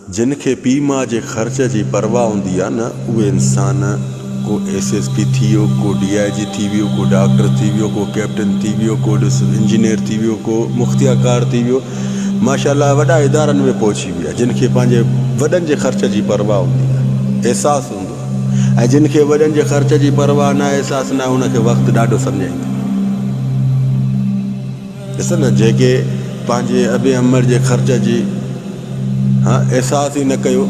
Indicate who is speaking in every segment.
Speaker 1: जिनके पीउ माउ जे ख़र्च जी परवाह हूंदी आहे न, उहे इंसान को SSP थी वियो, को DIG थी वियो, को डॉक्टर थी वियो, को कैप्टन थी वियो, को इंजीनियर थी वियो, को मुख्तियाकार थी वियो, माशाअल्लाह वॾा इदारनि में पहुची विया। जिनके पंहिंजे वॾनि जे ख़र्च जी परवाह हूंदी आहे, एहसासु हूंदो आहे। ऐं जिनके वॾनि जे ख़र्च जी परवाह न, एहसासु न, उनखे वक़्तु ॾाढो सम्झाईंदो। ॾिस न, जेके पंहिंजे अबे अमर जे ख़र्च जी एहसासु ई न कयो,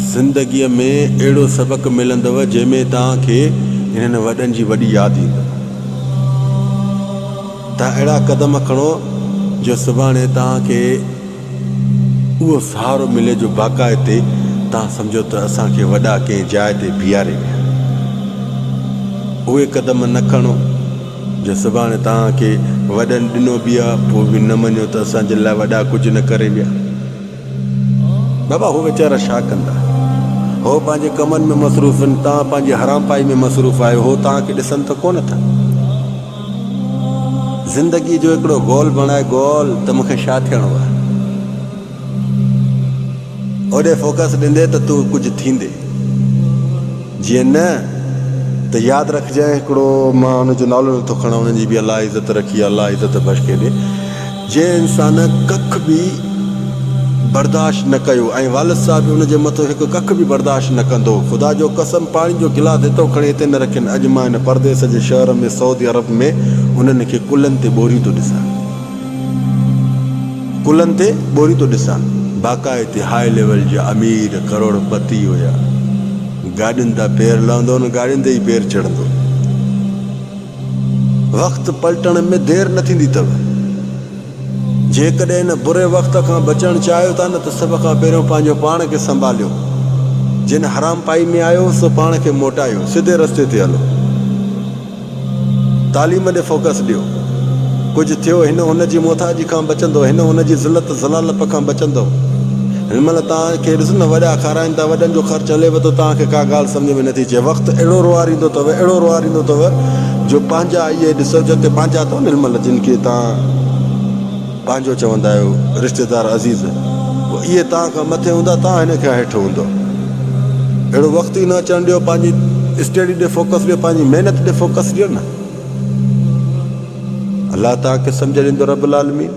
Speaker 1: ज़िंदगीअ में अहिड़ो सबक़ु मिलंदव जंहिंमें तव्हांखे इन्हनि वॾनि जी वॾी यादि ईंदव। तव्हां अहिड़ा क़दम खणो जो सुभाणे तव्हांखे उहो सहारो मिले जो बाक़ाइदे तव्हां सम्झो त असांखे वॾा कंहिं जाइ ते बीहारे विया। उहे क़दम न खणो जो सुभाणे तव्हांखे वॾनि ॾिनो बि आहे, पोइ बि न मञो त असांजे लाइ वॾा कुझु न करे विया। बाबा हो वीचारा छा कंदा, हो पंहिंजे कमनि में मसरूफ़ आहिनि, तव्हां पंहिंजी हराम पाई में मसरूफ़ आहियो, हो तव्हांखे ॾिसनि त कोन था। ज़िंदगी जो हिकिड़ो गोल बणाए, गोल त मूंखे छा थियणो आहे, ओॾे फोकस ॾींदे त तूं कुझु थींदे। जीअं न त यादि रखजांइ, हिकिड़ो मां हुनजो नालो नथो खणां, हुनजी बि अलाह इज़त रखी, अलाह इज़त बख़्शे ॾे। जे इंसान कख बि बर्दाश्त न कयो, ऐं वालिद साहिब बि हुनजे मथां हिकु कख बि बर्दाश्त न कंदो, ख़ुदा जो कसम पाणी जो गिलास हितो खणी हिते न रखनि। अॼु मां हिन परदेस जे शहर में सऊदी अरब में उन्हनि खे कुलनि ते ॿोरी थो ॾिसां, कुलनि ते ॿोरी थो ॾिसां। बाक़ाइदे हाई लेवल जा अमीर करोड़पति हुया, गाॾियुनि तां पेर लहंदो न, गाॾियुनि ते ई पेर चढ़ंदो। वक़्तु पलटण में देरि न थींदी अथव। जेकॾहिं हिन बुरे वक़्त खां बचणु चाहियो था न, त सभ खां पहिरियों पंहिंजो पाण खे संभालियो। जिन हराम पाई में आयो सो पाण खे मोटायो, सिधे रस्ते ते हलो, तालीम ॾे फोकस ॾियो। कुझु थियो हिन हुनजी मोहताजी खां बचंदो, हिन हुनजी ज़िलत ज़लालत खां बचंदो। हिन महिल तव्हांखे ॾिसो न, वॾा खाराइनि था, वॾनि जो ख़र्चु हलेव थो, तव्हांखे का ॻाल्हि सम्झ में नथी अचे। वक़्तु अहिड़ो रुआरींदो अथव, अहिड़ो रुआरींदो अथव जो पंहिंजा इहे ॾिसो, जिते पंहिंजा अथव न हिन महिल, जिन खे तव्हां पंहिंजो चवंदा आहियो, रिश्तेदार अज़ीज़, इहे तव्हां खां मथे हूंदा, तव्हां हिन खां हेठि हूंदो। अहिड़ो वक़्तु ई न अचणु ॾियो। पंहिंजी स्टडी ॾे फोकस ॾियो, पंहिंजी महिनत ॾे फोकस ॾियो न। अलाह तव्हांखे सम्झ ॾींदो रब्बुल आलमीन।